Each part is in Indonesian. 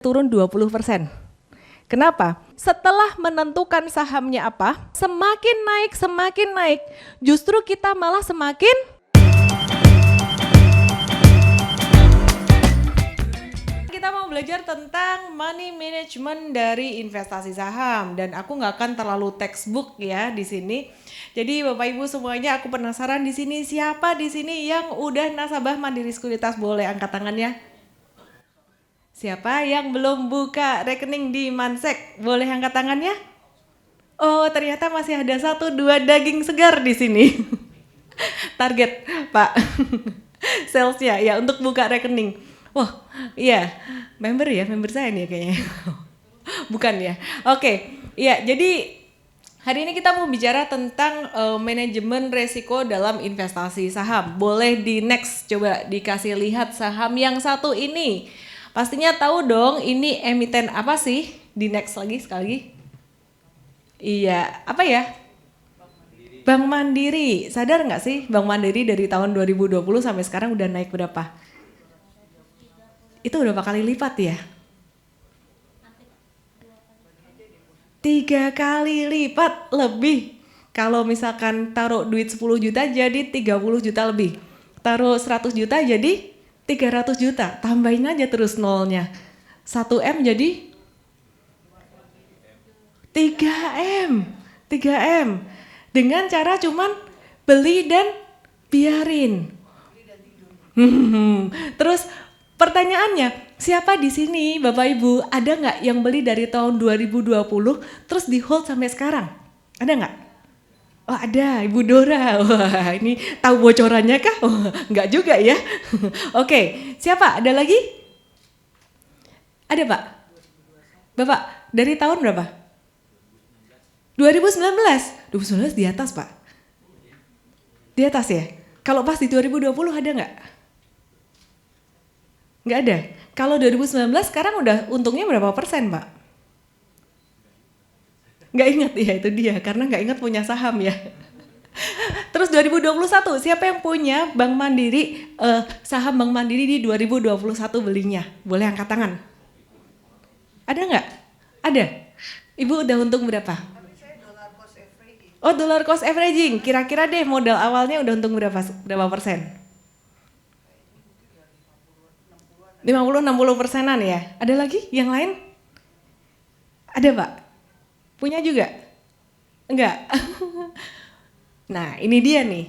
turun 20%. Kenapa? Setelah menentukan sahamnya apa, semakin naik, justru kita malah semakin kita mau belajar tentang money management dari investasi saham dan aku nggak akan terlalu textbook ya di sini. Jadi Bapak Ibu semuanya aku penasaran di sini siapa di sini yang udah nasabah Mandiri Sekuritas, boleh angkat tangannya? Siapa yang belum buka rekening di Mansek? Boleh angkat tangannya? Oh, ternyata masih ada 1-2 daging segar di sini. Target, Pak. Salesnya ya untuk buka rekening. Wah, iya. Member saya nih kayaknya. Bukan ya? Oke, iya jadi hari ini kita mau bicara tentang manajemen resiko dalam investasi saham. Boleh di next, coba dikasih lihat saham yang satu ini. Pastinya tahu dong ini emiten apa sih? Di next lagi sekali lagi. Iya, apa ya? Bank Mandiri. Sadar nggak sih Bank Mandiri dari tahun 2020 sampai sekarang udah naik berapa? Itu berapa kali lipat ya? 3 kali lipat lebih. Kalau misalkan taruh duit 10 juta jadi 30 juta lebih. Taruh 100 juta jadi 300 juta. Tambahin aja terus nolnya. 1M jadi 3M. 3M. Dengan cara cuman beli dan biarin. Terus pertanyaannya, siapa di sini Bapak Ibu ada nggak yang beli dari tahun 2020 terus di hold sampai sekarang? Ada nggak? Oh ada, Ibu Dora. Wah ini tahu bocorannya kah? Oh, nggak juga ya. Oke, siapa? Ada lagi? Ada Pak? Bapak, dari tahun berapa? 2019. 2019 di atas Pak? Di atas ya? Kalau pas di 2020 ada nggak? Nggak ada. Kalau 2019 sekarang udah untungnya berapa persen Pak? Nggak ingat ya itu dia, karena nggak ingat punya saham ya. Terus 2021 siapa yang punya Bank Mandiri, saham Bank Mandiri di 2021 belinya? Boleh angkat tangan. Ada nggak? Ada. Ibu udah untung berapa? Oh dollar cost averaging, kira-kira deh modal awalnya udah untung berapa persen? 50-60 persenan ya. Ada lagi yang lain? Ada Pak? Punya juga? Enggak? Nah ini dia nih.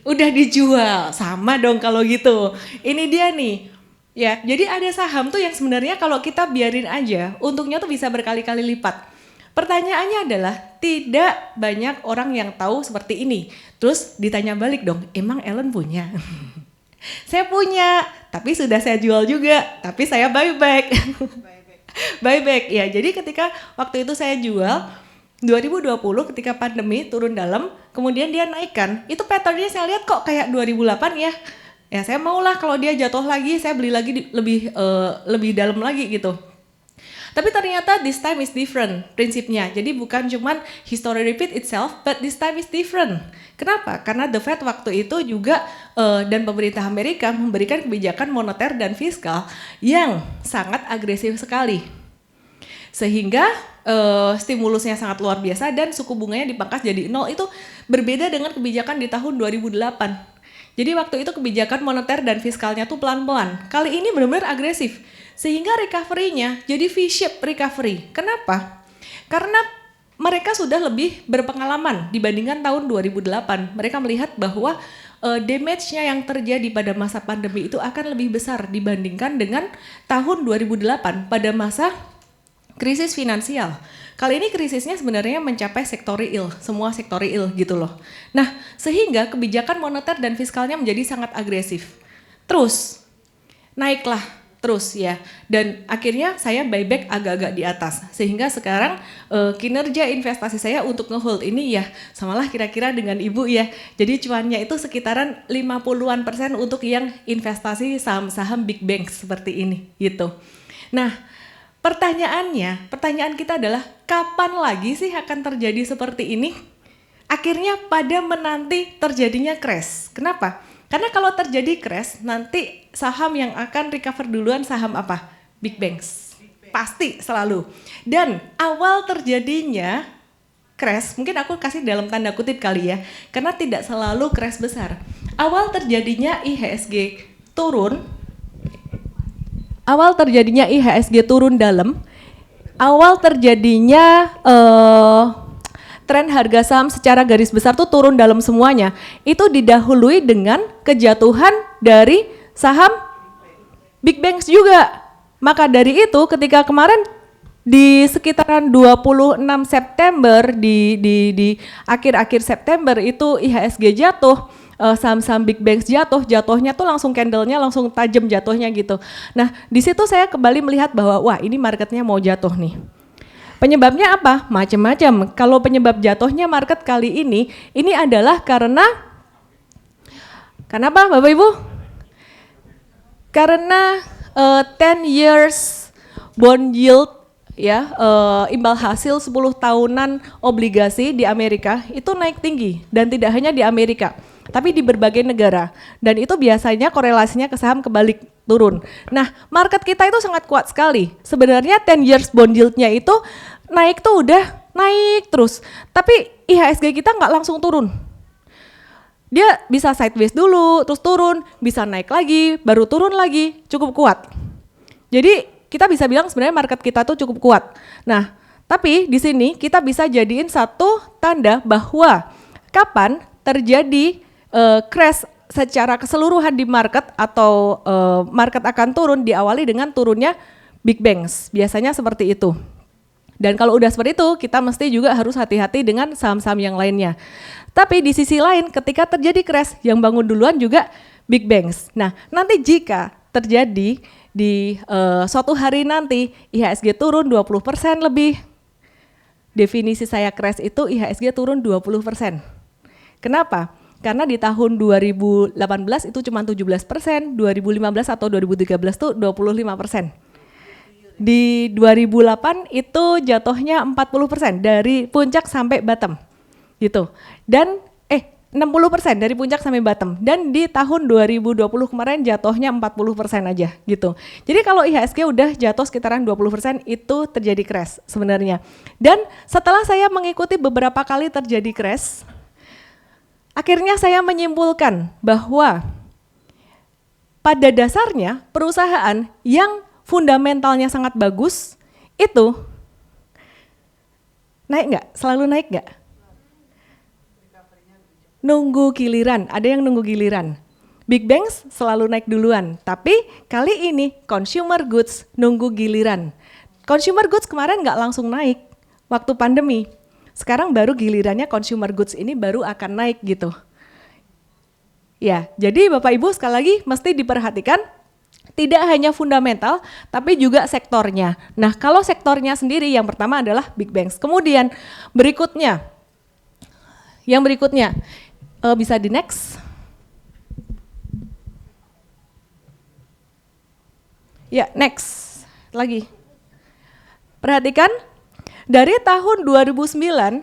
Udah dijual, sama dong kalau gitu. Ini dia nih. Ya, jadi ada saham tuh yang sebenarnya kalau kita biarin aja, untungnya tuh bisa berkali-kali lipat. Pertanyaannya adalah tidak banyak orang yang tahu seperti ini. Terus ditanya balik dong, emang Ellen punya? Saya punya, tapi sudah saya jual juga, tapi saya buyback. Buyback ya, jadi ketika waktu itu saya jual 2020 ketika pandemi turun dalam, kemudian dia naikkan, itu patternnya saya lihat kok kayak 2008 ya. Ya saya maulah kalau dia jatuh lagi, saya beli lagi lebih dalam lagi gitu. Tapi ternyata this time is different prinsipnya. Jadi bukan cuman history repeat itself, but this time is different. Kenapa? Karena The Fed waktu itu juga dan pemerintah Amerika memberikan kebijakan moneter dan fiskal yang sangat agresif sekali. Sehingga stimulusnya sangat luar biasa dan suku bunganya dipangkas jadi 0. Itu berbeda dengan kebijakan di tahun 2008. Jadi waktu itu kebijakan moneter dan fiskalnya tuh pelan-pelan. Kali ini benar-benar agresif. Sehingga recovery-nya jadi V-shape recovery. Kenapa? Karena mereka sudah lebih berpengalaman dibandingkan tahun 2008. Mereka melihat bahwa damage-nya yang terjadi pada masa pandemi itu akan lebih besar dibandingkan dengan tahun 2008 pada masa krisis finansial. Kali ini krisisnya sebenarnya mencapai sektori real, semua sektori real gitu loh. Nah, sehingga kebijakan moneter dan fiskalnya menjadi sangat agresif. Terus, naiklah terus ya. Dan akhirnya saya buyback agak-agak di atas. Sehingga sekarang kinerja investasi saya untuk ngehold ini ya samalah kira-kira dengan Ibu ya. Jadi cuannya itu sekitaran 50-an% untuk yang investasi saham-saham big banks seperti ini gitu. Nah, pertanyaan kita adalah kapan lagi sih akan terjadi seperti ini? Akhirnya pada menanti terjadinya crash. Kenapa? Karena kalau terjadi crash, nanti saham yang akan recover duluan saham apa? Big Bangs. Pasti selalu. Dan awal terjadinya crash, mungkin aku kasih dalam tanda kutip kali ya, karena tidak selalu crash besar. Awal terjadinya IHSG turun dalam, awal terjadinya tren harga saham secara garis besar tuh turun dalam semuanya, itu didahului dengan kejatuhan dari saham Big Bangs juga. Maka dari itu ketika kemarin di sekitaran 26 September, di akhir-akhir September itu IHSG jatuh, saham-saham Big Bangs jatuhnya tuh langsung candlenya langsung tajam jatuhnya gitu. Nah di situ saya kembali melihat bahwa wah ini marketnya mau jatuh nih. Penyebabnya apa? Macam-macam. Kalau penyebab jatuhnya market kali ini adalah karena apa Bapak Ibu? Karena 10 years bond yield ya, imbal hasil 10 tahunan obligasi di Amerika itu naik tinggi, dan tidak hanya di Amerika tapi di berbagai negara, dan itu biasanya korelasinya ke saham kebalik turun. Nah market kita itu sangat kuat sekali. Sebenarnya 10 years bond yield-nya itu naik tuh udah naik terus, tapi IHSG kita nggak langsung turun. Dia bisa sideways dulu, terus turun, bisa naik lagi, baru turun lagi, cukup kuat. Jadi kita bisa bilang sebenarnya market kita tuh cukup kuat. Nah, tapi di sini kita bisa jadiin satu tanda bahwa kapan terjadi crash secara keseluruhan di market atau market akan turun diawali dengan turunnya Big Bangs. Biasanya seperti itu. Dan kalau udah seperti itu, kita mesti juga harus hati-hati dengan saham-saham yang lainnya. Tapi di sisi lain, ketika terjadi crash, yang bangun duluan juga Big Bangs. Nah, nanti jika terjadi di suatu hari nanti IHSG turun 20% lebih, definisi saya crash itu IHSG turun 20%. Kenapa? Karena di tahun 2018 itu cuma 17%, 2015 atau 2013 itu 25%. Di 2008 itu jatuhnya 40% dari puncak sampai bottom gitu. Dan 60% dari puncak sampai bottom. Dan di tahun 2020 kemarin jatuhnya 40% aja gitu. Jadi kalau IHSG udah jatuh sekitaran 20% itu terjadi crash sebenarnya. Dan setelah saya mengikuti beberapa kali terjadi crash, akhirnya saya menyimpulkan bahwa pada dasarnya perusahaan yang fundamentalnya sangat bagus itu naik nggak? Selalu naik nggak? Nunggu giliran, ada yang nunggu giliran. Big Bangs selalu naik duluan, tapi kali ini consumer goods nunggu giliran. Consumer goods kemarin nggak langsung naik waktu pandemi. Sekarang baru gilirannya consumer goods ini baru akan naik gitu. Ya, jadi Bapak Ibu sekali lagi mesti diperhatikan tidak hanya fundamental tapi juga sektornya. Nah, kalau sektornya sendiri yang pertama adalah Big Bangs. Kemudian berikutnya, bisa di next. Ya, next lagi. Perhatikan, dari tahun 2009,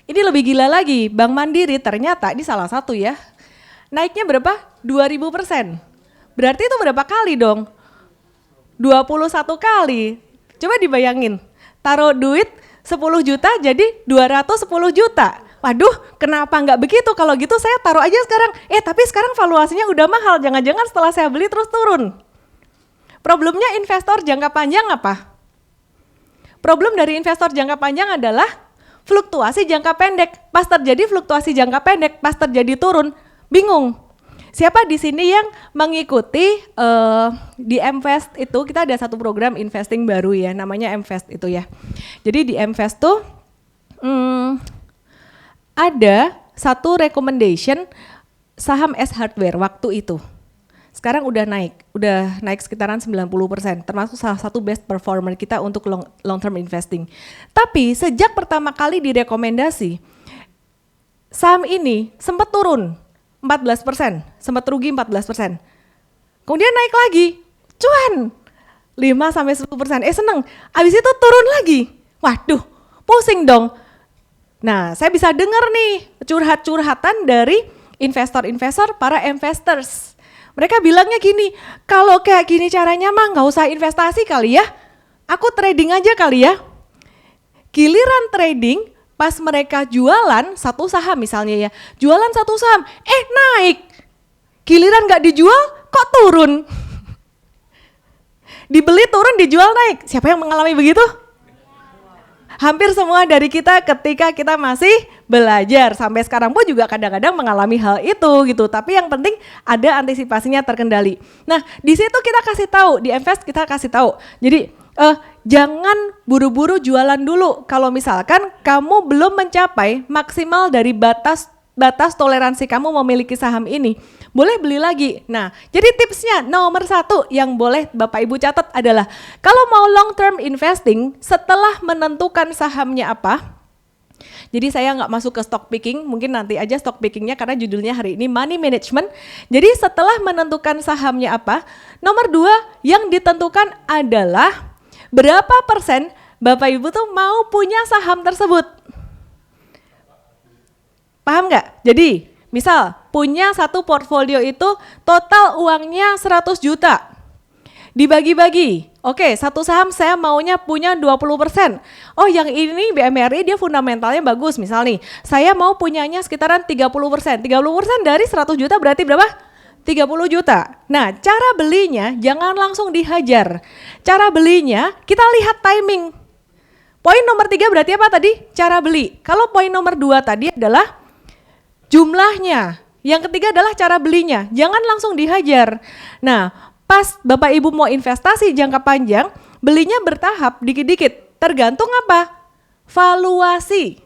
ini lebih gila lagi, Bank Mandiri ternyata, ini salah satu ya, naiknya berapa? 2000%. Berarti itu berapa kali dong? 21 kali. Coba dibayangin, taruh duit 10 juta jadi 210 juta. Waduh, kenapa nggak begitu? Kalau gitu saya taruh aja sekarang. Tapi sekarang valuasinya udah mahal, jangan-jangan setelah saya beli terus turun. Problemnya investor jangka panjang apa? Problem dari investor jangka panjang adalah fluktuasi jangka pendek. Pas terjadi fluktuasi jangka pendek, pas terjadi turun, bingung. Siapa di sini yang mengikuti di MVest itu, kita ada satu program investing baru ya, namanya MVest itu ya. Jadi di MVest tuh ada satu recommendation saham S Hardware waktu itu. Sekarang udah naik sekitaran 90%, termasuk salah satu best performer kita untuk long term investing. Tapi sejak pertama kali direkomendasi, saham ini sempat turun 14%, sempat rugi 14%. Kemudian naik lagi, cuan 5-10%, seneng. Abis itu turun lagi, waduh pusing dong. Nah, saya bisa dengar nih curhat-curhatan dari investor-investor, para investors. Mereka bilangnya gini, kalau kayak gini caranya mah nggak usah investasi kali ya. Aku trading aja kali ya. Giliran trading, pas mereka jualan satu saham misalnya ya, jualan satu saham, naik. Giliran nggak dijual, kok turun? Dibeli turun, dijual naik. Siapa yang mengalami begitu? Hampir semua dari kita ketika kita masih belajar. Sampai sekarang pun juga kadang-kadang mengalami hal itu gitu. Tapi yang penting ada antisipasinya terkendali. Nah, di situ kita kasih tahu, di Invest kita kasih tahu. Jadi jangan buru-buru jualan dulu. Kalau misalkan kamu belum mencapai maksimal dari batas toleransi kamu memiliki saham ini, boleh beli lagi. Nah, jadi tipsnya nomor 1 yang boleh Bapak Ibu catat adalah kalau mau long term investing, setelah menentukan sahamnya apa, jadi saya nggak masuk ke stock picking, mungkin nanti aja stock pickingnya karena judulnya hari ini money management. Jadi setelah menentukan sahamnya apa, nomor 2 yang ditentukan adalah berapa persen Bapak Ibu tuh mau punya saham tersebut. Paham nggak? Jadi misal punya satu portfolio itu total uangnya 100 juta. Dibagi-bagi. Oke, satu saham saya maunya punya 20%. Oh, yang ini BMRI dia fundamentalnya bagus misal nih. Saya mau punyanya sekitaran 30%. 30% dari 100 juta berarti berapa? 30 juta. Nah, cara belinya jangan langsung dihajar. Cara belinya kita lihat timing. Poin nomor 3 berarti apa tadi? Cara beli. Kalau poin nomor 2 tadi adalah jumlahnya. Yang ketiga adalah cara belinya. Jangan langsung dihajar. Nah, pas Bapak Ibu mau investasi jangka panjang, belinya bertahap dikit-dikit. Tergantung apa? Valuasi.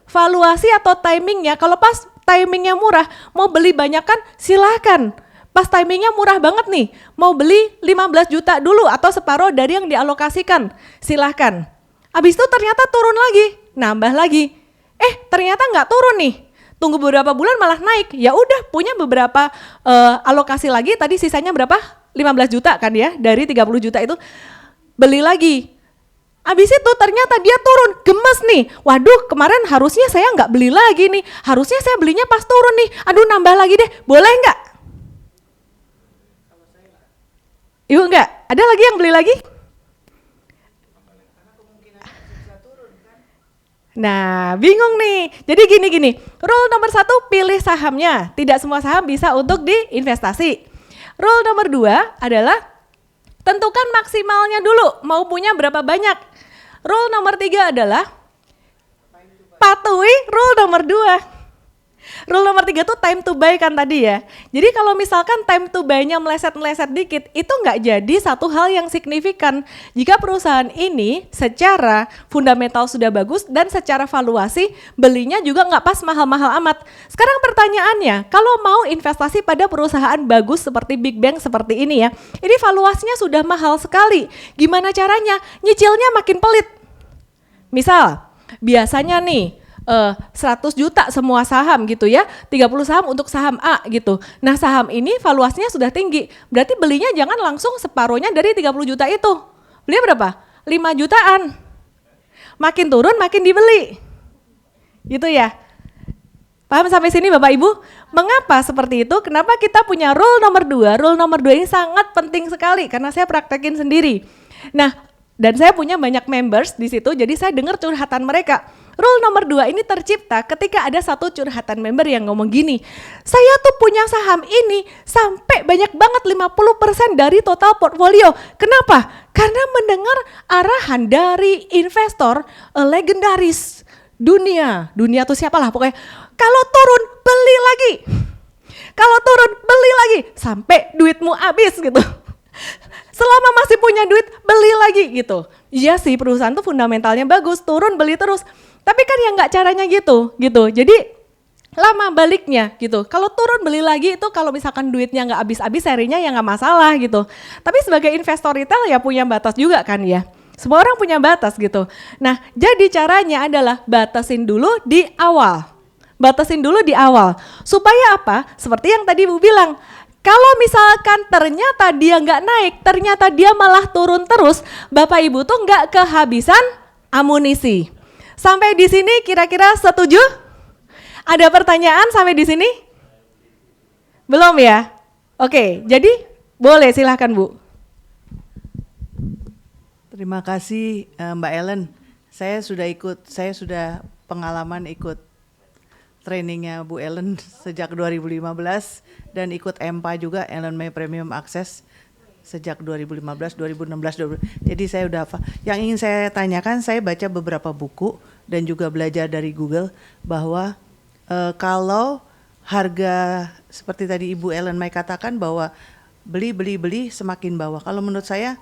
Valuasi atau timingnya. Kalau pas timingnya murah, mau beli banyak kan silahkan. Pas timingnya murah banget nih, mau beli 15 juta dulu atau separuh dari yang dialokasikan, silahkan. Habis itu ternyata turun lagi, nambah lagi. Ternyata nggak turun nih. Tunggu beberapa bulan malah naik, ya udah punya beberapa alokasi lagi, tadi sisanya berapa? 15 juta kan ya, dari 30 juta itu beli lagi. Abis itu ternyata dia turun, gemes nih, waduh kemarin harusnya saya nggak beli lagi nih, harusnya saya belinya pas turun nih, aduh nambah lagi deh, boleh nggak? Ibu nggak? Ada lagi yang beli lagi? Nah, bingung nih. Jadi gini. Rule nomor 1, pilih sahamnya. Tidak semua saham bisa untuk diinvestasi. Rule nomor 2 adalah tentukan maksimalnya dulu. Mau punya berapa banyak. Rule nomor 3 adalah patuhi rule nomor 2. Rule nomor 3 tuh time to buy kan tadi ya. Jadi kalau misalkan time to buy-nya meleset-meleset dikit, itu nggak jadi satu hal yang signifikan. Jika perusahaan ini secara fundamental sudah bagus dan secara valuasi belinya juga nggak pas mahal-mahal amat. Sekarang pertanyaannya, kalau mau investasi pada perusahaan bagus seperti Big Bang seperti ini ya, ini valuasinya sudah mahal sekali. Gimana caranya? Nyicilnya makin pelit. Misal, biasanya nih 100 juta semua saham gitu ya, 30 saham untuk saham A gitu. Nah saham ini valuasinya sudah tinggi, berarti belinya jangan langsung separuhnya dari 30 juta itu. Beli berapa? 5 jutaan. Makin turun makin dibeli. Gitu ya. Paham sampai sini Bapak Ibu? Mengapa seperti itu? Kenapa kita punya rule nomor 2? Rule nomor 2 ini sangat penting sekali karena saya praktekin sendiri. Nah, dan saya punya banyak members di situ, jadi saya dengar curhatan mereka. Rule nomor 2 ini tercipta ketika ada satu curhatan member yang ngomong gini, saya tuh punya saham ini sampai banyak banget 50% dari total portfolio. Kenapa? Karena mendengar arahan dari investor legendaris dunia tuh siapalah pokoknya, kalau turun beli lagi, kalau turun beli lagi, sampai duitmu habis gitu. Selama masih punya duit, beli lagi gitu. Iya sih perusahaan tuh fundamentalnya bagus, turun beli terus. Tapi kan ya nggak caranya gitu. Jadi lama baliknya gitu. Kalau turun beli lagi itu kalau misalkan duitnya nggak habis-habis serinya ya nggak masalah gitu. Tapi sebagai investor retail ya punya batas juga kan ya. Semua orang punya batas gitu. Nah jadi caranya adalah batasin dulu di awal. Batasin dulu di awal. Supaya apa? Seperti yang tadi Bu bilang. Kalau misalkan ternyata dia nggak naik, ternyata dia malah turun terus, Bapak Ibu tuh nggak kehabisan amunisi. Sampai di sini kira-kira setuju? Ada pertanyaan sampai di sini? Belum ya? Oke, jadi boleh silahkan Bu. Terima kasih Mbak Ellen. Saya sudah pengalaman ikut trainingnya Bu Ellen sejak 2015 dan ikut EMPA juga, Ellen May Premium Access sejak 2015, 2016, 20. Jadi saya udah hafal. Yang ingin saya tanyakan, saya baca beberapa buku dan juga belajar dari Google bahwa kalau harga seperti tadi Ibu Ellen May katakan bahwa beli semakin bawah. Kalau menurut saya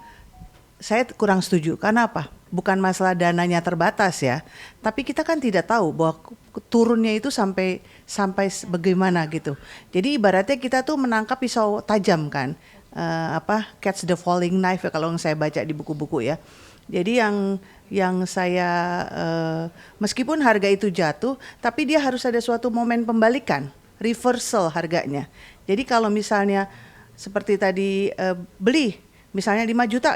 kurang setuju. Karena apa? Bukan masalah dananya terbatas ya, tapi kita kan tidak tahu bahwa turunnya itu sampai bagaimana gitu. Jadi ibaratnya kita tuh menangkap pisau tajam kan, catch the falling knife ya, kalau yang saya baca di buku-buku ya. Jadi yang saya meskipun harga itu jatuh, tapi dia harus ada suatu momen pembalikan, reversal harganya. Jadi kalau misalnya seperti tadi beli misalnya 5 juta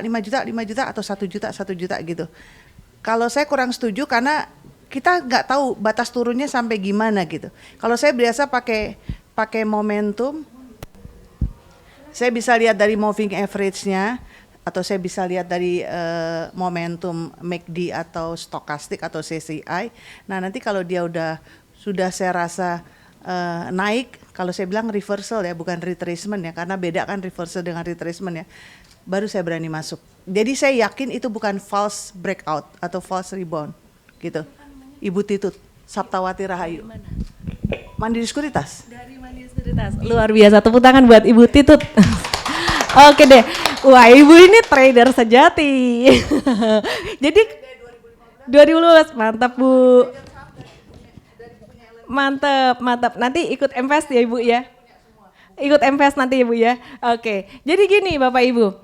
atau 1 juta gitu. Kalau saya kurang setuju karena kita nggak tahu batas turunnya sampai gimana gitu. Kalau saya biasa pakai momentum, saya bisa lihat dari moving average-nya atau saya bisa lihat dari momentum MACD atau stokastik atau CCI. Nah, nanti kalau dia sudah saya rasa naik, kalau saya bilang reversal ya, bukan retracement ya, karena beda kan reversal dengan retracement ya. Baru saya berani masuk. Jadi saya yakin itu bukan false breakout atau false rebound gitu. Ibu Titut, Saptawati Rahayu. Mandiri Sekuritas. Dari Mandiri Sekuritas. Luar biasa, tepuk tangan buat Ibu Titut. Oke deh. Wah, Ibu ini trader sejati. Jadi 2015 mantap Bu. Mantap. Nanti ikut MVest ya Ibu ya. Ikut MVest nanti Ibu ya. Oke. Jadi gini Bapak Ibu.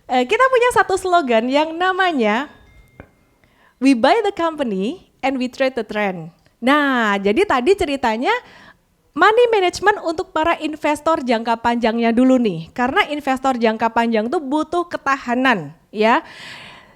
Kita punya satu slogan yang namanya We buy the company and we trade the trend. Nah, jadi tadi ceritanya money management untuk para investor jangka panjangnya dulu nih. Karena investor jangka panjang tuh butuh ketahanan ya.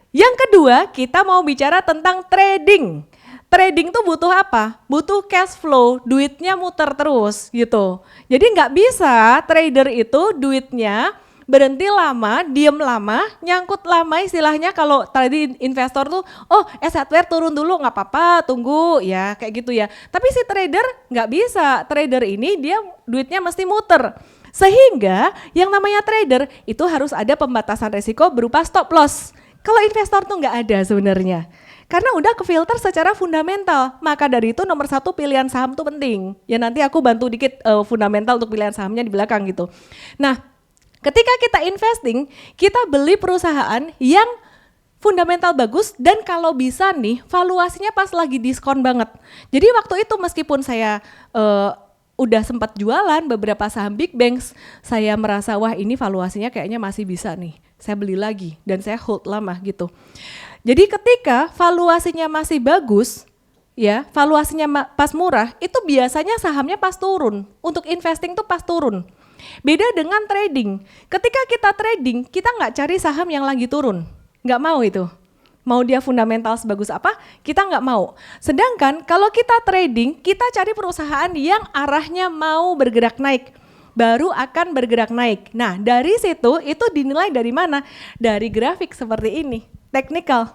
Yang kedua, kita mau bicara tentang trading. Trading tuh butuh apa? Butuh cash flow, duitnya muter terus gitu. Jadi nggak bisa trader itu duitnya berhenti lama, diem lama, nyangkut lama, istilahnya kalau tadi investor tuh, hardware turun dulu nggak apa-apa, tunggu ya kayak gitu ya. Tapi si trader nggak bisa, trader ini dia duitnya mesti muter. Sehingga yang namanya trader itu harus ada pembatasan resiko berupa stop loss. Kalau investor tuh nggak ada sebenarnya. Karena udah kefilter secara fundamental, maka dari itu nomor 1 pilihan saham tuh penting. Ya nanti aku bantu dikit fundamental untuk pilihan sahamnya di belakang gitu. Nah, ketika kita investing, kita beli perusahaan yang fundamental bagus dan kalau bisa nih valuasinya pas lagi diskon banget. Jadi waktu itu meskipun saya udah sempat jualan beberapa saham big banks, saya merasa wah ini valuasinya kayaknya masih bisa nih. Saya beli lagi dan saya hold lama gitu. Jadi ketika valuasinya masih bagus, ya valuasinya pas murah, itu biasanya sahamnya pas turun. Untuk investing tuh pas turun. Beda dengan trading. Ketika kita trading, kita nggak cari saham yang lagi turun. Nggak mau itu. Mau dia fundamental sebagus apa, kita nggak mau. Sedangkan kalau kita trading, kita cari perusahaan yang arahnya mau bergerak naik. Baru akan bergerak naik. Nah dari situ, itu dinilai dari mana? Dari grafik seperti ini. Technical,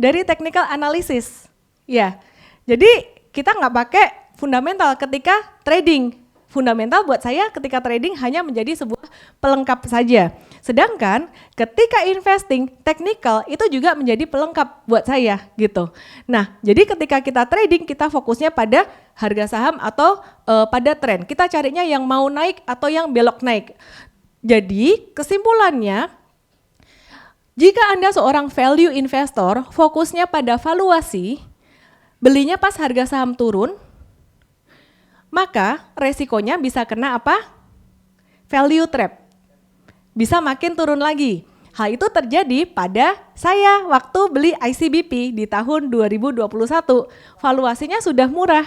dari technical analysis, ya. Jadi kita nggak pakai fundamental ketika trading. Fundamental buat saya ketika trading hanya menjadi sebuah pelengkap saja. Sedangkan ketika investing, technical itu juga menjadi pelengkap buat saya gitu. Nah, jadi ketika kita trading kita fokusnya pada harga saham atau pada tren. Kita carinya yang mau naik atau yang belok naik. Jadi kesimpulannya, jika Anda seorang value investor, fokusnya pada valuasi, belinya pas harga saham turun, maka resikonya bisa kena apa? Value trap. Bisa makin turun lagi. Hal itu terjadi pada saya waktu beli ICBP di tahun 2021. Valuasinya sudah murah.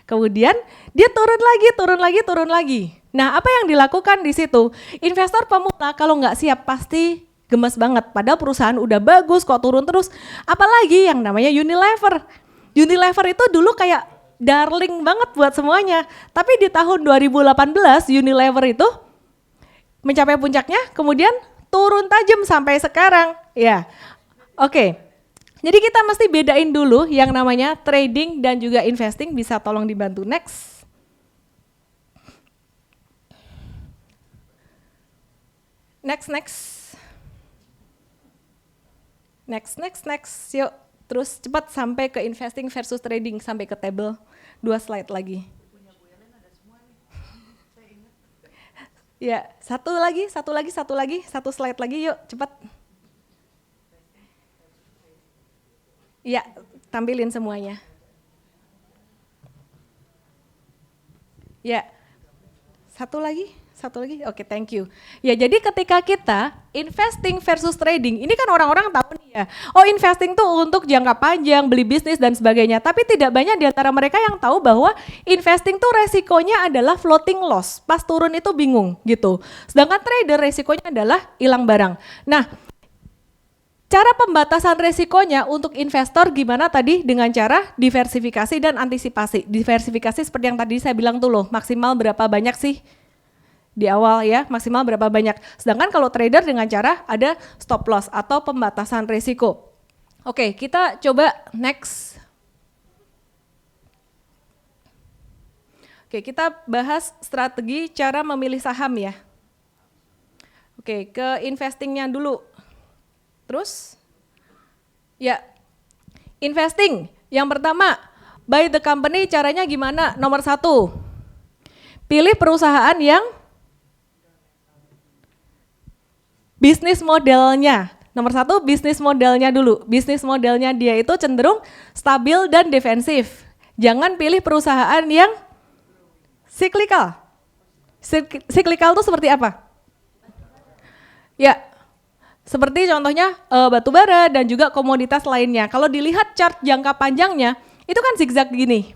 Kemudian dia turun lagi. Nah, apa yang dilakukan di situ? Investor pemula kalau nggak siap pasti gemes banget, padahal perusahaan udah bagus kok turun terus. Apalagi yang namanya Unilever. Unilever itu dulu kayak darling banget buat semuanya. Tapi di tahun 2018 Unilever itu mencapai puncaknya, kemudian turun tajam sampai sekarang. Ya, oke. Jadi kita mesti bedain dulu yang namanya trading dan juga investing. Bisa tolong dibantu next. Next. Yuk, terus cepat sampai ke investing versus trading, sampai ke table. 2 slide lagi. Ya, satu lagi, 1 slide lagi, yuk cepat. Ya, tampilin semuanya. Ya, satu lagi, oke, thank you. Ya, jadi ketika kita investing versus trading, ini kan orang-orang tahu nih ya, oh investing tuh untuk jangka panjang, beli bisnis dan sebagainya, tapi tidak banyak di antara mereka yang tahu bahwa investing tuh resikonya adalah floating loss, pas turun itu bingung gitu. Sedangkan trader resikonya adalah hilang barang. Nah, cara pembatasan resikonya untuk investor gimana tadi? Dengan cara diversifikasi dan antisipasi. Diversifikasi seperti yang tadi saya bilang tuh loh, maksimal berapa banyak sih di awal ya, maksimal berapa banyak. Sedangkan kalau trader dengan cara ada stop loss atau pembatasan resiko. Oke, kita coba next. Oke, kita bahas strategi cara memilih saham ya. Oke, ke investingnya dulu. Terus, ya, investing. Yang pertama, buy the company caranya gimana? Nomor 1, pilih perusahaan yang bisnis modelnya. Nomor 1, bisnis modelnya dulu. Bisnis modelnya dia itu cenderung stabil dan defensif. Jangan pilih perusahaan yang cyclical. Cyclical itu seperti apa? Ya, seperti contohnya batu bara dan juga komoditas lainnya. Kalau dilihat chart jangka panjangnya, itu kan zigzag gini.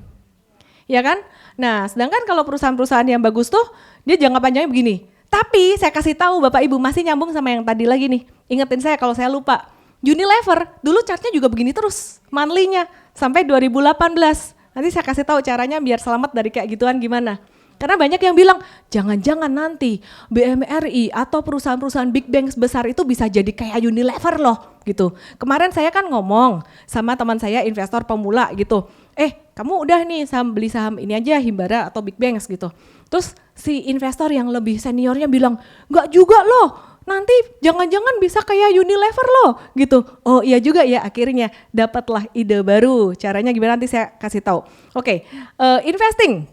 Ya kan? Nah, sedangkan kalau perusahaan-perusahaan yang bagus tuh, dia jangka panjangnya begini. Tapi saya kasih tahu Bapak Ibu, masih nyambung sama yang tadi lagi nih. Ingetin saya kalau saya lupa. Unilever dulu chartnya juga begini terus, monthly-nya sampai 2018. Nanti saya kasih tahu caranya biar selamat dari kayak gituan gimana. Karena banyak yang bilang, jangan-jangan nanti BMRI atau perusahaan-perusahaan big banks besar itu bisa jadi kayak Unilever loh gitu. Kemarin saya kan ngomong sama teman saya investor pemula gitu. Kamu udah nih beli saham ini aja Himbara atau big banks gitu. Terus si investor yang lebih seniornya bilang, enggak juga loh, nanti jangan-jangan bisa kayak Unilever loh gitu. Oh iya juga ya, akhirnya dapatlah ide baru. Caranya gimana nanti saya kasih tahu. Oke, investing.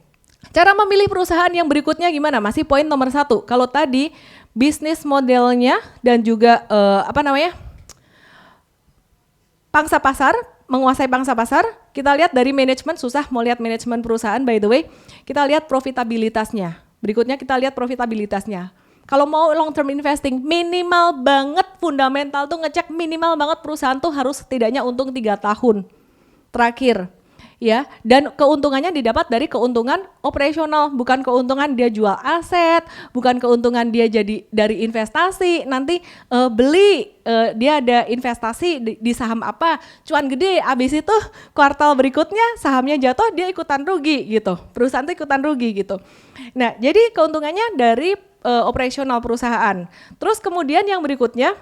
Cara memilih perusahaan yang berikutnya gimana? Masih poin nomor 1. Kalau tadi bisnis modelnya dan juga pangsa pasar, menguasai pangsa pasar, kita lihat dari manajemen, susah mau lihat manajemen perusahaan by the way, kita lihat profitabilitasnya. Berikutnya kita lihat profitabilitasnya. Kalau mau long term investing, minimal banget fundamental tuh ngecek minimal banget perusahaan tuh harus setidaknya untung 3 tahun terakhir. Ya, dan keuntungannya didapat dari keuntungan operasional, bukan keuntungan dia jual aset, bukan keuntungan dia jadi dari investasi, nanti beli dia ada investasi di saham apa, cuan gede, abis itu kuartal berikutnya sahamnya jatuh dia ikutan rugi gitu, perusahaan itu ikutan rugi gitu. Nah, jadi keuntungannya dari operasional perusahaan. Terus kemudian yang berikutnya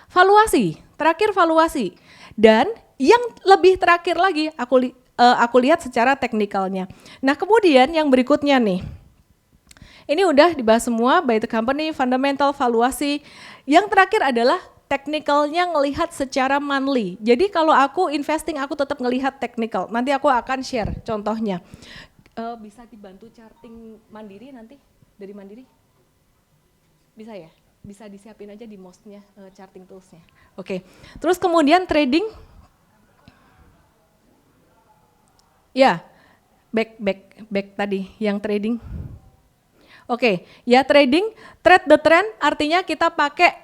valuasi, terakhir valuasi, dan yang lebih terakhir lagi aku lihat secara teknikalnya. Nah kemudian yang berikutnya nih, ini udah dibahas semua, by the company, fundamental, valuasi. Yang terakhir adalah teknikalnya ngelihat secara monthly. Jadi kalau aku investing aku tetap ngelihat teknikal. Nanti aku akan share contohnya. Bisa dibantu charting mandiri nanti dari mandiri? Bisa ya? Bisa disiapin aja di mouse-nya charting tools-nya. Oke. Terus kemudian trading. Ya, back tadi yang trading. Oke, ya trading, trade the trend artinya kita pakai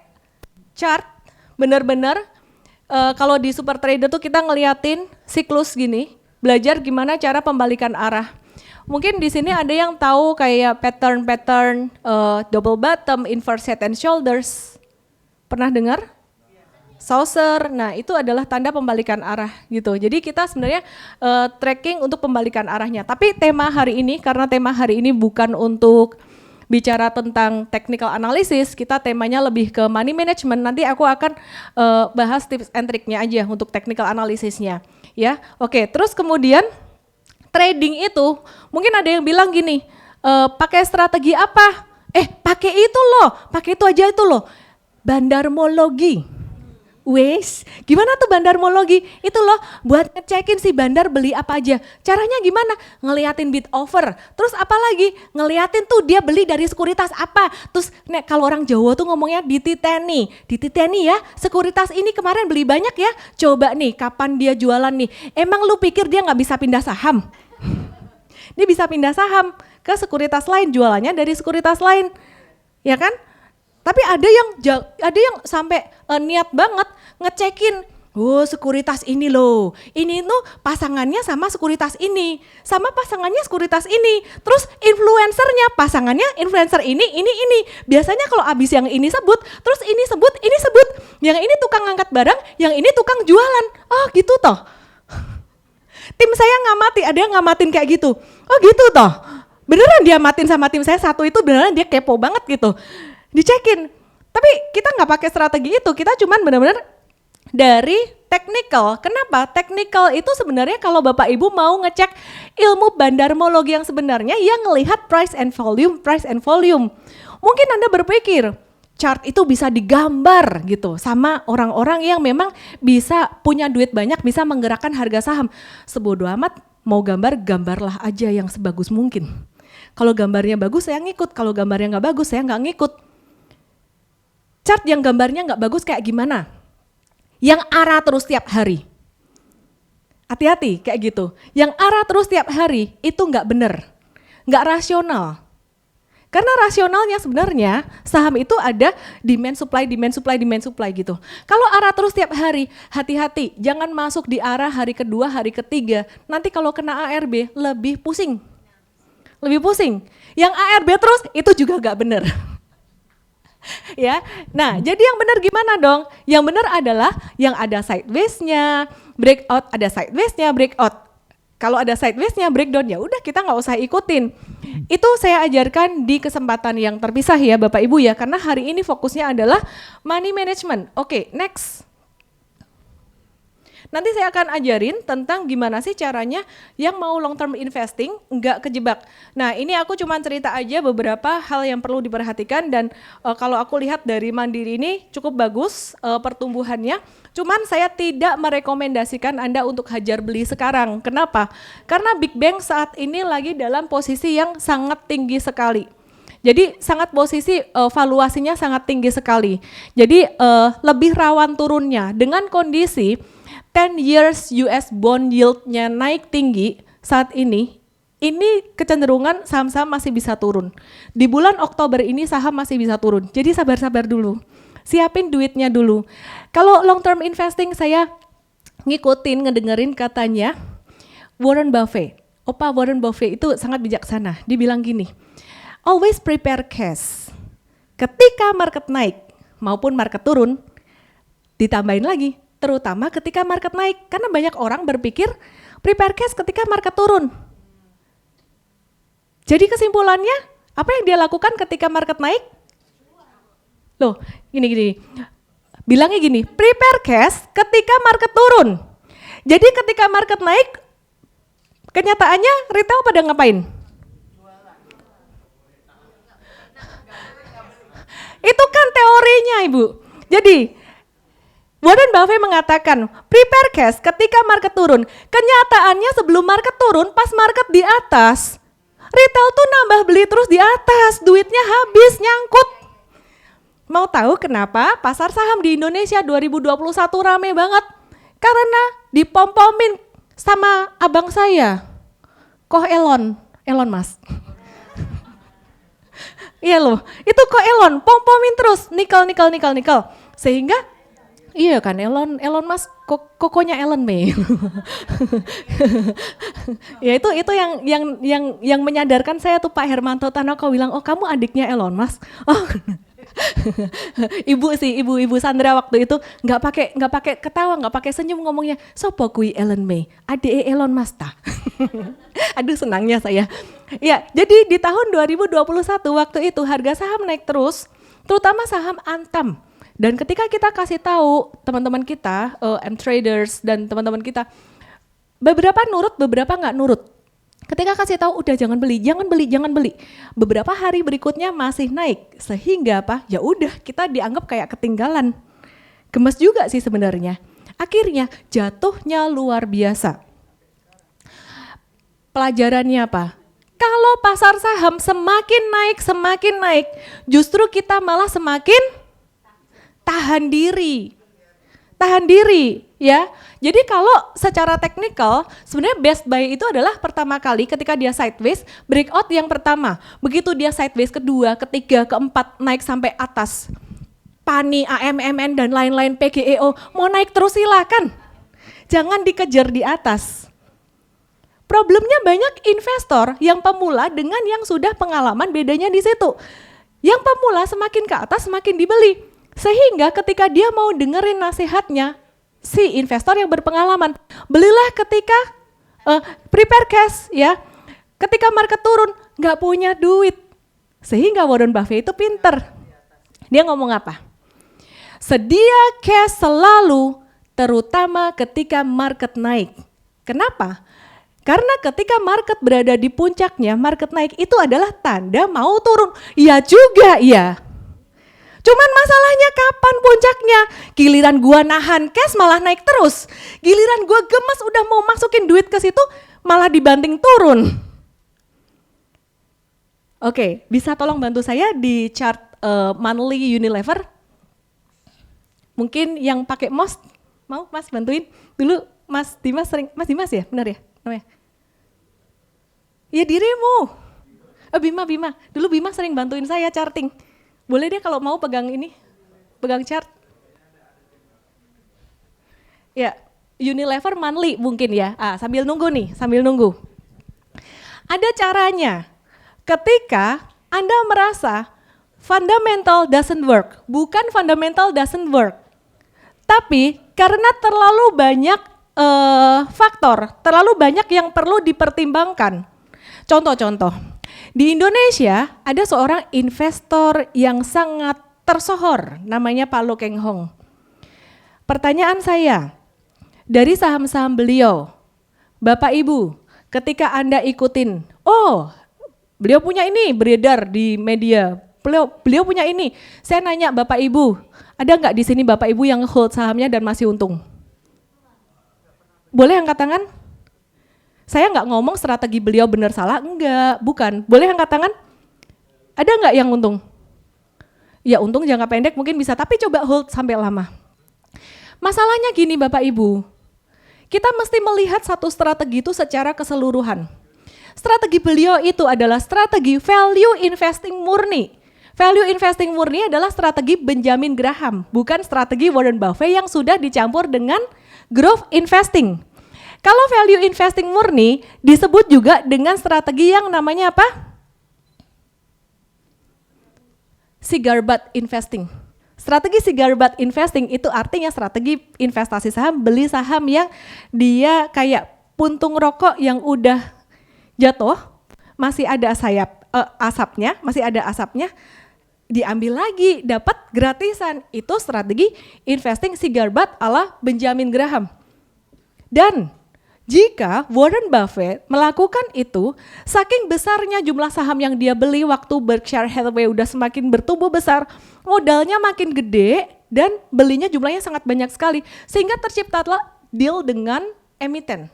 chart benar-benar kalau di super trader tuh kita ngeliatin siklus gini, belajar gimana cara pembalikan arah. Mungkin di sini ada yang tahu kayak pattern double bottom, inverse head and shoulders. Pernah dengar? saucer. Nah, itu adalah tanda pembalikan arah gitu. Jadi kita sebenarnya tracking untuk pembalikan arahnya. Tapi tema hari ini, karena tema hari ini bukan untuk bicara tentang technical analysis, kita temanya lebih ke money management. Nanti aku akan bahas tips and triknya aja untuk technical analysisnya. Ya, oke. Terus kemudian trading itu, mungkin ada yang bilang gini, pakai strategi apa? Pakai itu loh, pakai itu aja itu loh. Bandarmologi. Wes, gimana tuh bandarmologi? Itu loh buat ngecekin si bandar beli apa aja. Caranya gimana? Ngeliatin bid offer. Terus apa lagi? Ngeliatin tuh dia beli dari sekuritas apa. Terus kalau orang Jawa tuh ngomongnya dititeni. Dititeni ya, sekuritas ini kemarin beli banyak ya. Coba nih kapan dia jualan nih. Emang lu pikir dia nggak bisa pindah saham? Dia bisa pindah saham ke sekuritas lain, jualannya dari sekuritas lain. Ya kan? Tapi ada yang sampai niat banget ngecekin, sekuritas ini loh, ini tuh pasangannya sama sekuritas ini, sama pasangannya sekuritas ini, terus influencernya pasangannya influencer ini. Biasanya kalau abis yang ini sebut, terus ini sebut, yang ini tukang ngangkat barang, yang ini tukang jualan. Oh gitu toh. Tim saya ngamati, ada yang ngamatin kayak gitu. Oh gitu toh. Beneran dia matin sama tim saya satu itu beneran dia kepo banget gitu. Dicekin. Tapi kita nggak pakai strategi itu, kita cuman benar-benar dari technical. Kenapa? Technical itu sebenarnya kalau Bapak Ibu mau ngecek ilmu bandarmologi yang sebenarnya, yang ngelihat price and volume. Mungkin Anda berpikir chart itu bisa digambar gitu sama orang-orang yang memang bisa punya duit banyak, bisa menggerakkan harga saham. Sebodoh amat, mau gambarlah aja yang sebagus mungkin. Kalau gambarnya bagus saya ngikut, kalau gambarnya nggak bagus saya nggak ngikut. Chart yang gambarnya nggak bagus kayak gimana? Yang arah terus tiap hari. Hati-hati kayak gitu. Yang arah terus tiap hari itu nggak benar, nggak rasional. Karena rasionalnya sebenarnya saham itu ada demand supply gitu. Kalau arah terus tiap hari, hati-hati, jangan masuk di arah hari kedua, hari ketiga. Nanti kalau kena ARB lebih pusing. Yang ARB terus itu juga nggak benar. Ya, nah jadi yang benar gimana dong? Yang benar adalah yang ada sideways-nya, breakout, ada sideways-nya, breakout. Kalau ada sideways-nya, breakdown, ya udah kita nggak usah ikutin. Itu saya ajarkan di kesempatan yang terpisah ya Bapak Ibu ya, karena hari ini fokusnya adalah money management. Oke, next. Nanti saya akan ajarin tentang gimana sih caranya yang mau long term investing nggak kejebak. Nah ini aku cuma cerita aja beberapa hal yang perlu diperhatikan dan kalau aku lihat dari Mandiri ini cukup bagus pertumbuhannya. Cuman saya tidak merekomendasikan Anda untuk hajar beli sekarang. Kenapa? Karena Big Bang saat ini lagi dalam posisi yang sangat tinggi sekali. Jadi sangat posisi valuasinya sangat tinggi sekali. Jadi lebih rawan turunnya dengan kondisi 10 years US bond yield-nya naik tinggi saat ini kecenderungan saham-saham masih bisa turun. Di bulan Oktober ini saham masih bisa turun. Jadi sabar-sabar dulu. Siapin duitnya dulu. Kalau long term investing saya ngedengerin katanya Warren Buffett. Opa Warren Buffett itu sangat bijaksana. Dia bilang gini, always prepare cash. Ketika market naik maupun market turun, ditambahin lagi, terutama ketika market naik. Karena banyak orang berpikir prepare cash ketika market turun. Jadi kesimpulannya, apa yang dia lakukan ketika market naik? Loh, gini. Bilangnya gini, prepare cash ketika market turun. Jadi ketika market naik, kenyataannya retail pada ngapain? Itu kan teorinya Ibu. Jadi Warren Buffett mengatakan prepare cash ketika market turun. Kenyataannya sebelum market turun, pas market di atas, retail tuh nambah beli terus di atas, duitnya habis, nyangkut. Mau tahu kenapa pasar saham di Indonesia 2021 rame banget? Karena dipom-pomin sama abang saya, Koh Elon Mas. Iya loh, itu Koh Elon, pom-pomin terus, nikel. Sehingga iya kan Elon Musk kokonya Elon May. Ya itu yang menyadarkan saya tuh Pak Hermanto Tanoko bilang, "Oh, kamu adiknya Elon Musk." Oh. Ibu Sandra waktu itu nggak pakai ketawa, nggak pakai senyum ngomongnya, sopo kui Ellen May, adek Elon Musk ta. Aduh senangnya saya. Ya, jadi di tahun 2021 waktu itu harga saham naik terus, terutama saham Antam. Dan ketika kita kasih tahu teman-teman kita, traders dan teman-teman kita, beberapa nurut, beberapa nggak nurut. Ketika kasih tahu udah jangan beli, jangan beli, jangan beli. Beberapa hari berikutnya masih naik, sehingga apa? Ya udah kita dianggap kayak ketinggalan. Gemes juga sih sebenarnya. Akhirnya jatuhnya luar biasa. Pelajarannya apa? Kalau pasar saham semakin naik, justru kita malah semakin tahan diri ya. Jadi kalau secara teknikal sebenarnya best buy itu adalah pertama kali ketika dia sideways, breakout yang pertama. Begitu dia sideways kedua, ketiga, keempat naik sampai atas. PANI, AMMN dan lain-lain PGEO mau naik terus silakan. Jangan dikejar di atas. Problemnya banyak investor yang pemula dengan yang sudah pengalaman, bedanya di situ. Yang pemula semakin ke atas semakin dibeli. Sehingga ketika dia mau dengerin nasihatnya si investor yang berpengalaman, belilah ketika prepare cash ya. Ketika market turun nggak punya duit. Sehingga Warren Buffett itu pinter. Dia ngomong apa? Sedia cash selalu, terutama ketika market naik. Kenapa? Karena ketika market berada di puncaknya, market naik itu adalah tanda mau turun. Ya juga ya. Cuman masalahnya kapan puncaknya? Giliran gua nahan cash malah naik terus. Giliran gua gemes udah mau masukin duit ke situ malah dibanting turun. Oke, bisa tolong bantu saya di chart monthly Unilever? Mungkin yang pakai mouse mau Mas bantuin? Dulu Mas Dimas sering, Mas Dimas ya? Benar ya namanya? Ya dirimu. Bima. Dulu Bima sering bantuin saya charting. Boleh deh kalau mau pegang ini, pegang chart. Ya, Unilever monthly mungkin ya. Sambil nunggu nih, Ada caranya. Ketika Anda merasa fundamental doesn't work, bukan fundamental doesn't work. Tapi karena terlalu banyak faktor, terlalu banyak yang perlu dipertimbangkan. Contoh-contoh. Di Indonesia ada seorang investor yang sangat tersohor, namanya Pak Lo Keng Hong. Pertanyaan saya, dari saham-saham beliau, Bapak Ibu, ketika Anda ikutin, beliau punya ini beredar di media, beliau punya ini. Saya nanya Bapak Ibu, ada nggak di sini Bapak Ibu yang hold sahamnya dan masih untung? Boleh angkat tangan? Saya nggak ngomong strategi beliau benar salah, enggak, bukan. Boleh angkat tangan? Ada nggak yang untung? Ya untung jangka pendek mungkin bisa, tapi coba hold sampai lama. Masalahnya gini Bapak Ibu, kita mesti melihat satu strategi itu secara keseluruhan. Strategi beliau itu adalah strategi value investing murni. Value investing murni adalah strategi Benjamin Graham, bukan strategi Warren Buffett yang sudah dicampur dengan growth investing. Kalau value investing murni disebut juga dengan strategi yang namanya apa? Cigar butt investing. Strategi cigar butt investing itu artinya strategi investasi saham, beli saham yang dia kayak puntung rokok yang udah jatuh, masih ada asapnya, diambil lagi, dapat gratisan. Itu strategi investing cigar butt ala Benjamin Graham. Dan jika Warren Buffett melakukan itu, saking besarnya jumlah saham yang dia beli waktu Berkshire Hathaway udah semakin bertumbuh besar, modalnya makin gede dan belinya jumlahnya sangat banyak sekali, sehingga terciptalah deal dengan emiten.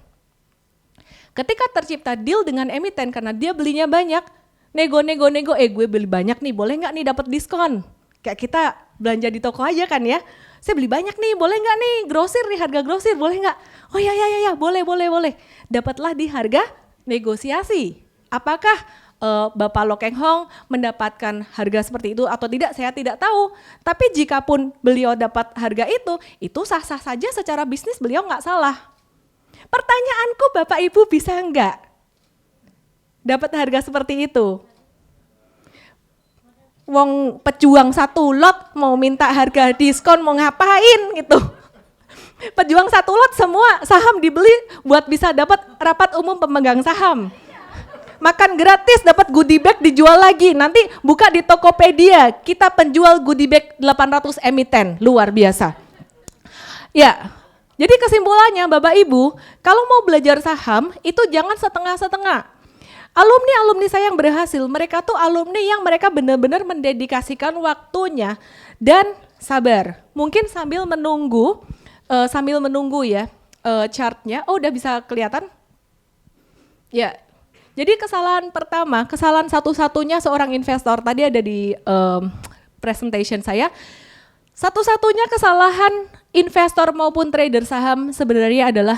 Ketika tercipta deal dengan emiten karena dia belinya banyak, nego, gue beli banyak nih, boleh nggak nih dapat diskon? Kayak kita belanja di toko aja kan ya. Saya beli banyak nih, boleh nggak nih grosir nih, harga grosir boleh nggak? Oh ya, boleh. Dapatlah di harga negosiasi. Apakah Bapak Lo Keng Hong mendapatkan harga seperti itu atau tidak, saya tidak tahu. Tapi jikapun beliau dapat harga itu sah-sah saja secara bisnis, beliau nggak salah. Pertanyaanku Bapak Ibu bisa nggak dapat harga seperti itu? Wong pejuang satu lot mau minta harga diskon mau ngapain gitu. Pejuang satu lot semua saham dibeli buat bisa dapat rapat umum pemegang saham. Makan gratis dapat goodie bag dijual lagi. Nanti buka di Tokopedia, kita penjual goodie bag 800 emiten, luar biasa. Ya, jadi kesimpulannya Bapak Ibu, kalau mau belajar saham itu jangan setengah-setengah. Alumni-alumni saya yang berhasil, mereka tuh alumni yang mereka benar-benar mendedikasikan waktunya dan sabar. Mungkin sambil menunggu ya chartnya. Oh, udah bisa kelihatan? Ya. Jadi kesalahan pertama, kesalahan satu-satunya seorang investor tadi ada di presentation saya. Satu-satunya kesalahan investor maupun trader saham sebenarnya adalah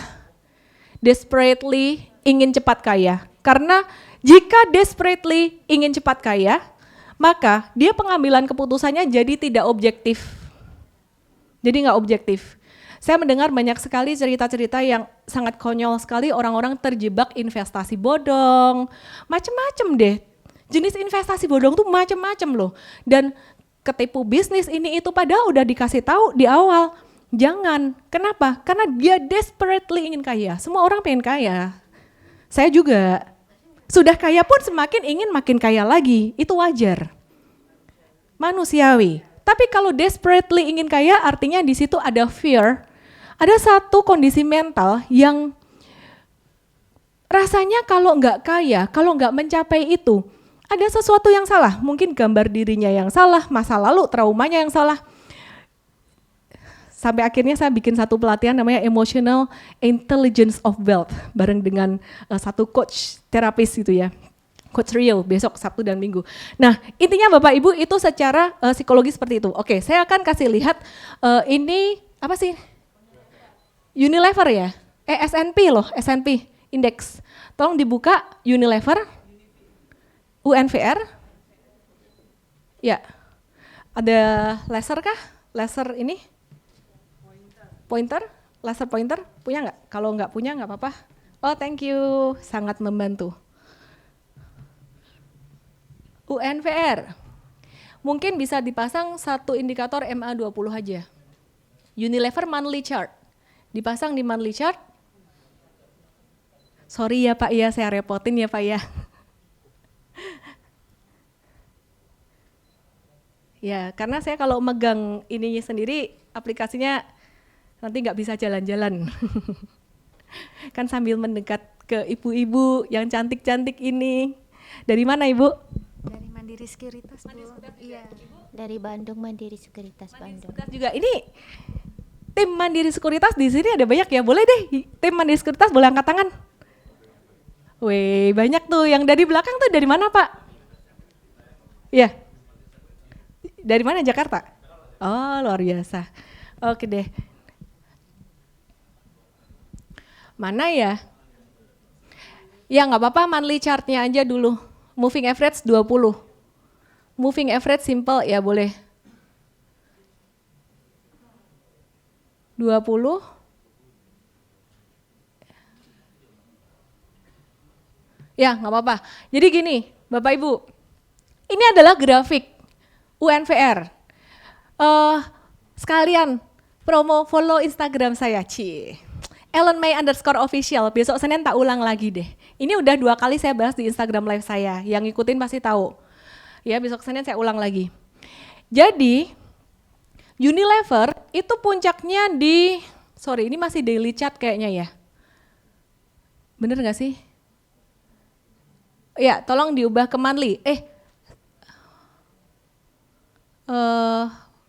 desperately ingin cepat kaya. Karena jika desperately ingin cepat kaya, maka dia pengambilan keputusannya jadi tidak objektif. Jadi nggak objektif. Saya mendengar banyak sekali cerita-cerita yang sangat konyol sekali, orang-orang terjebak investasi bodong, macem-macem deh. Jenis investasi bodong tuh macem-macem loh. Dan ketipu bisnis ini itu padahal udah dikasih tahu di awal. Jangan. Kenapa? Karena dia desperately ingin kaya. Semua orang pengen kaya. Saya juga. Sudah kaya pun semakin ingin makin kaya lagi. Itu wajar. Manusiawi. Tapi kalau desperately ingin kaya artinya di situ ada fear. Ada satu kondisi mental yang rasanya kalau nggak kaya, kalau nggak mencapai itu, ada sesuatu yang salah. Mungkin gambar dirinya yang salah, masa lalu traumanya yang salah. Sampai akhirnya saya bikin satu pelatihan namanya Emotional Intelligence of Wealth bareng dengan satu coach terapis gitu ya. Coach Rio besok Sabtu dan Minggu. Nah, intinya Bapak Ibu itu secara psikologi seperti itu. Oke, saya akan kasih lihat ini apa sih? Unilever ya? S&P loh, S&P Index. Tolong dibuka Unilever, UNVR. Ya, ada laser kah? Laser ini? Pointer? Laser pointer? Punya nggak? Kalau nggak punya nggak apa-apa. Oh, thank you, sangat membantu. UNVR. Mungkin bisa dipasang satu indikator MA20 aja. Unilever monthly chart. Dipasang di monthly chart. Sorry ya Pak ya, saya repotin ya Pak ya. Ya, karena saya kalau megang ininya sendiri, aplikasinya nanti nggak bisa jalan-jalan. Kan sambil mendekat ke ibu-ibu yang cantik-cantik ini. Dari mana Ibu? Dari Mandiri Sekuritas, Bu. Iya. Dari Bandung, Mandiri Sekuritas Bandung. Sekuritas juga. Ini tim Mandiri Sekuritas di sini ada banyak ya. Boleh deh, tim Mandiri Sekuritas boleh angkat tangan. Wih, banyak tuh. Yang dari belakang tuh dari mana Pak? Iya. Dari mana? Jakarta? Oh, luar biasa. Oke deh. Mana ya? Ya nggak apa-apa, monthly chartnya aja dulu. Moving average 20. Moving average simple ya boleh. 20. Ya nggak apa-apa. Jadi gini, Bapak Ibu, ini adalah grafik UNVR. Sekalian promo follow Instagram saya, Ellen May _official, besok Senin tak ulang lagi deh. Ini udah 2 kali saya bahas di Instagram live saya, yang ngikutin pasti tahu. Ya besok Senin saya ulang lagi. Jadi Unilever itu puncaknya di, sorry ini masih daily chart kayaknya ya. Bener gak sih? Ya tolong diubah ke monthly.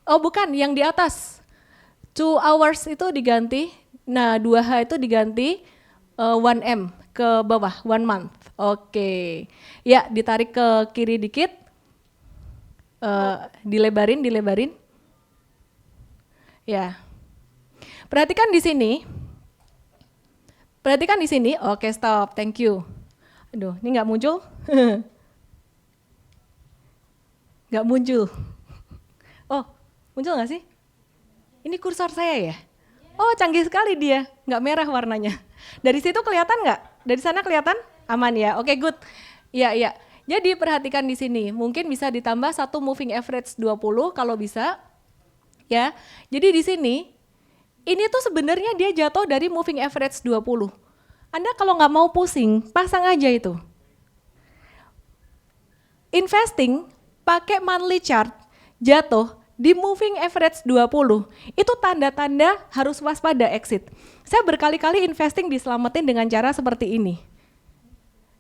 Oh bukan, yang di atas. 2 hours itu diganti. Nah 2H itu diganti 1M ke bawah, 1 month. Oke. Ya ditarik ke kiri dikit. Dilebarin. Ya. Perhatikan di sini. Oke stop, thank you. Aduh ini nggak muncul. Nggak muncul. Oh muncul nggak sih? Ini kursor saya ya? Oh canggih sekali dia, nggak merah warnanya. Dari situ kelihatan nggak? Dari sana kelihatan? Aman ya, oke good. Iya. Jadi perhatikan di sini, mungkin bisa ditambah satu moving average 20 kalau bisa. Ya. Jadi di sini ini tuh sebenarnya dia jatuh dari moving average 20. Anda kalau nggak mau pusing, pasang aja itu. Investing pakai monthly chart jatuh di moving average 20. Itu tanda-tanda harus waspada exit. Saya berkali-kali investing diselamatin dengan cara seperti ini.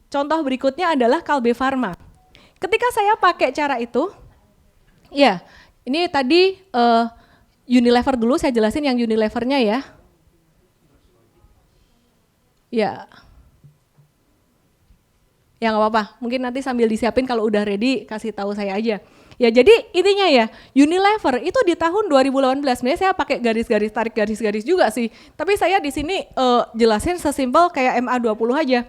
Contoh berikutnya adalah Kalbe Pharma. Ketika saya pakai cara itu, ya ini tadi Unilever dulu, saya jelasin yang Unilevernya ya. Ya. Ya nggak apa-apa, mungkin nanti sambil disiapin kalau udah ready kasih tahu saya aja. Ya jadi intinya ya, Unilever itu di tahun 2018, sebenarnya saya pakai garis-garis, tarik garis-garis juga sih. Tapi saya di sini jelasin sesimpel kayak MA20 aja.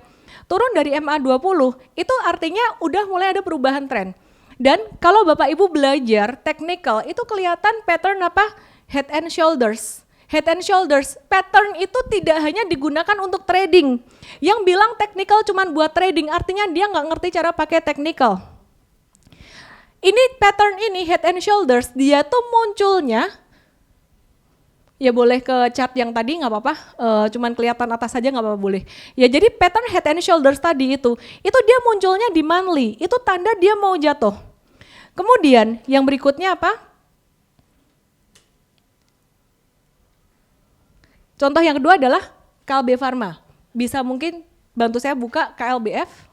Turun dari MA20 itu artinya udah mulai ada perubahan tren. Dan kalau Bapak Ibu belajar technical itu kelihatan pattern apa? Head and shoulders. Head and shoulders, pattern itu tidak hanya digunakan untuk trading. Yang bilang technical cuman buat trading, artinya dia nggak ngerti cara pakai technical. Ini pattern ini, head and shoulders, dia tuh munculnya, ya boleh ke chart yang tadi nggak apa-apa, cuman kelihatan atas saja nggak apa-apa boleh. Ya jadi pattern head and shoulders tadi itu dia munculnya di monthly, itu tanda dia mau jatuh. Kemudian yang berikutnya apa? Contoh yang kedua adalah Kalbe Pharma. Bisa mungkin bantu saya buka KLBF.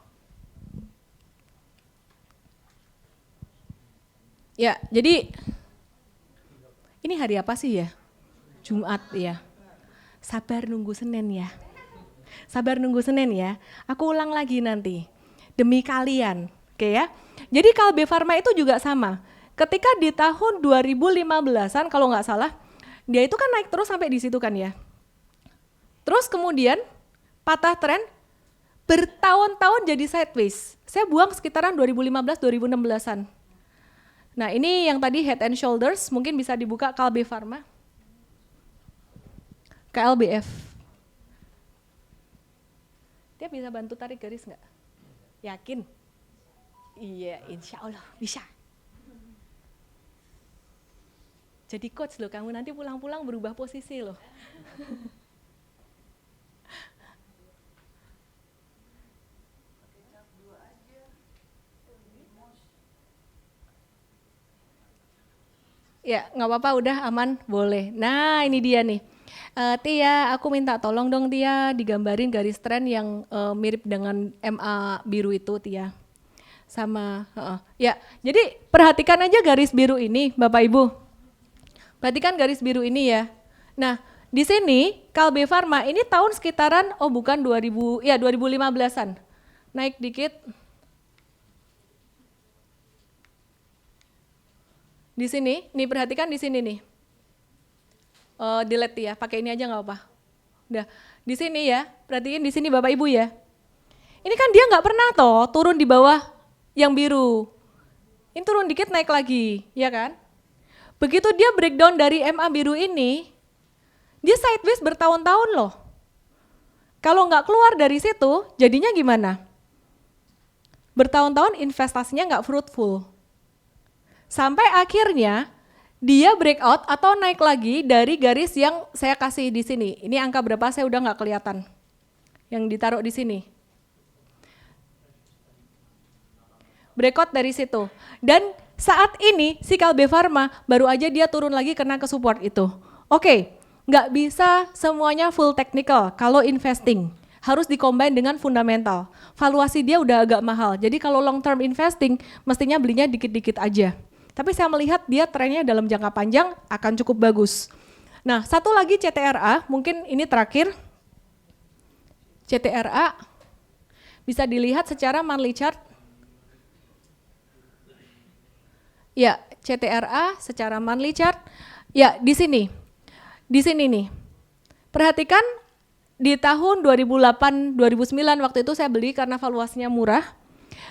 Ya, jadi ini hari apa sih ya? Jumat ya. Sabar nunggu Senin ya. Sabar nunggu Senin ya. Aku ulang lagi nanti. Demi kalian, oke ya. Jadi Kalbe Pharma itu juga sama. Ketika di tahun 2015-an kalau nggak salah, dia itu kan naik terus sampai di situ kan ya. Terus kemudian patah tren, bertahun-tahun jadi sideways. Saya buang sekitaran 2015-2016an. Nah ini yang tadi head and shoulders, mungkin bisa dibuka Kalbe Pharma. KLBF. Dia bisa bantu tarik garis nggak? Yakin? Iya, insya Allah bisa. Jadi coach loh, kamu nanti pulang-pulang berubah posisi loh. Ya, nggak apa-apa, udah aman, boleh. Nah, ini dia nih. Tia, aku minta tolong dong Tia, digambarin garis tren yang mirip dengan MA biru itu Tia. Sama, ya. Jadi perhatikan aja garis biru ini, Bapak Ibu. Perhatikan garis biru ini ya. Nah, di sini Kalbe Pharma ini tahun sekitaran, oh bukan 2015-an. Naik dikit. Di sini, nih perhatikan di sini nih. Delete ya, pakai ini aja nggak apa. Udah, di sini ya, perhatiin di sini Bapak Ibu ya. Ini kan dia nggak pernah toh turun di bawah yang biru. Ini turun dikit naik lagi, ya kan? Begitu dia breakdown dari MA biru ini, dia sideways bertahun-tahun loh. Kalau nggak keluar dari situ, jadinya gimana? Bertahun-tahun investasinya nggak fruitful. Sampai akhirnya dia breakout atau naik lagi dari garis yang saya kasih di sini. Ini angka berapa saya udah nggak kelihatan. Yang ditaruh di sini. Breakout dari situ. Dan saat ini si Kalbe Pharma baru aja dia turun lagi kena ke support itu. Oke, nggak bisa semuanya full technical kalau investing. Harus dikombin dengan fundamental. Valuasi dia udah agak mahal. Jadi kalau long term investing mestinya belinya dikit-dikit aja. Tapi saya melihat dia trennya dalam jangka panjang akan cukup bagus. Nah, satu lagi CTRA, mungkin ini terakhir. CTRA bisa dilihat secara monthly chart. Ya, CTRA secara monthly chart. Ya, di sini. Di sini nih. Perhatikan di tahun 2008, 2009 waktu itu saya beli karena valuasinya murah.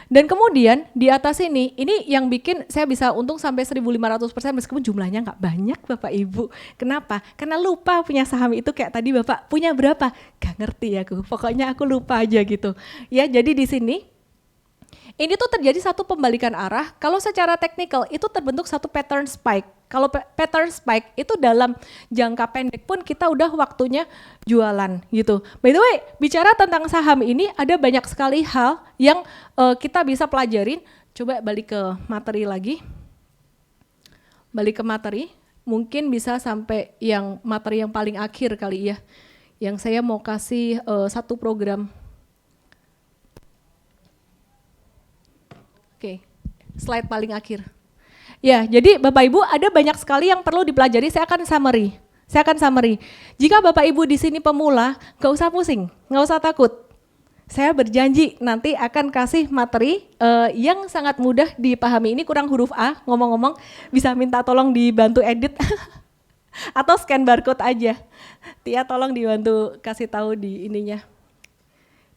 Dan kemudian di atas ini yang bikin saya bisa untung sampai 1.500% meskipun jumlahnya nggak banyak Bapak Ibu. Kenapa? Karena lupa punya saham itu kayak tadi Bapak punya berapa? Gak ngerti aku, pokoknya aku lupa aja gitu. Ya jadi di sini Ini tuh terjadi satu pembalikan arah. Kalau secara teknikal itu terbentuk satu pattern spike. Kalau pattern spike itu dalam jangka pendek pun kita udah waktunya jualan gitu. By the way, bicara tentang saham ini ada banyak sekali hal yang kita bisa pelajarin. Coba balik ke materi lagi. Balik ke materi, mungkin bisa sampai yang materi yang paling akhir kali ya. Yang saya mau kasih satu program. Oke, slide paling akhir. Ya, jadi Bapak Ibu ada banyak sekali yang perlu dipelajari, saya akan summary. Jika Bapak Ibu di sini pemula, gak usah pusing, gak usah takut. Saya berjanji nanti akan kasih materi yang sangat mudah dipahami. Ini kurang huruf A, ngomong-ngomong bisa minta tolong dibantu edit atau scan barcode aja. Tia tolong dibantu kasih tahu di ininya.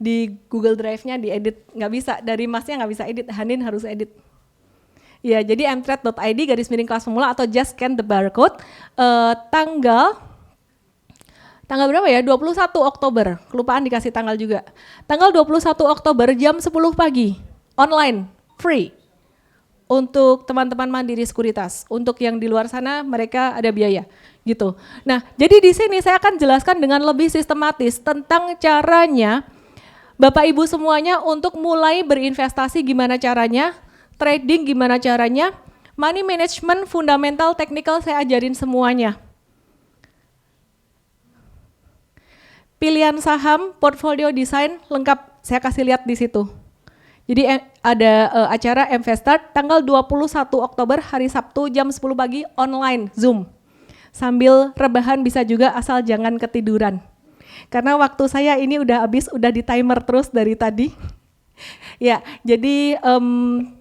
Di Google Drive-nya diedit, nggak bisa, dari Masnya nggak bisa edit, Hanin harus edit. Ya, jadi mtrade.id /kelas pemula atau just scan the barcode. Tanggal berapa ya? 21 Oktober, kelupaan dikasih tanggal juga. Tanggal 21 Oktober jam 10 pagi, online, free. Untuk teman-teman Mandiri Sekuritas, untuk yang di luar sana mereka ada biaya gitu. Nah, jadi di sini saya akan jelaskan dengan lebih sistematis tentang caranya Bapak Ibu semuanya untuk mulai berinvestasi gimana caranya, trading gimana caranya, money management, fundamental, technical saya ajarin semuanya. Pilihan saham, portfolio design lengkap saya kasih lihat di situ. Jadi ada acara Investart tanggal 21 Oktober hari Sabtu jam 10 pagi online Zoom. Sambil rebahan bisa juga asal jangan ketiduran. Karena waktu saya ini udah habis, udah di timer terus dari tadi. Ya, jadi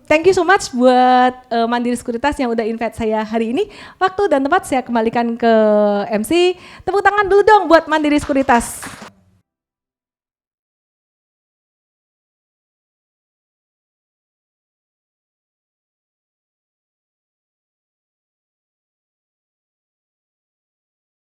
thank you so much buat Mandiri Sekuritas yang udah invite saya hari ini. Waktu dan tempat saya kembalikan ke MC. Tepuk tangan dulu dong buat Mandiri Sekuritas.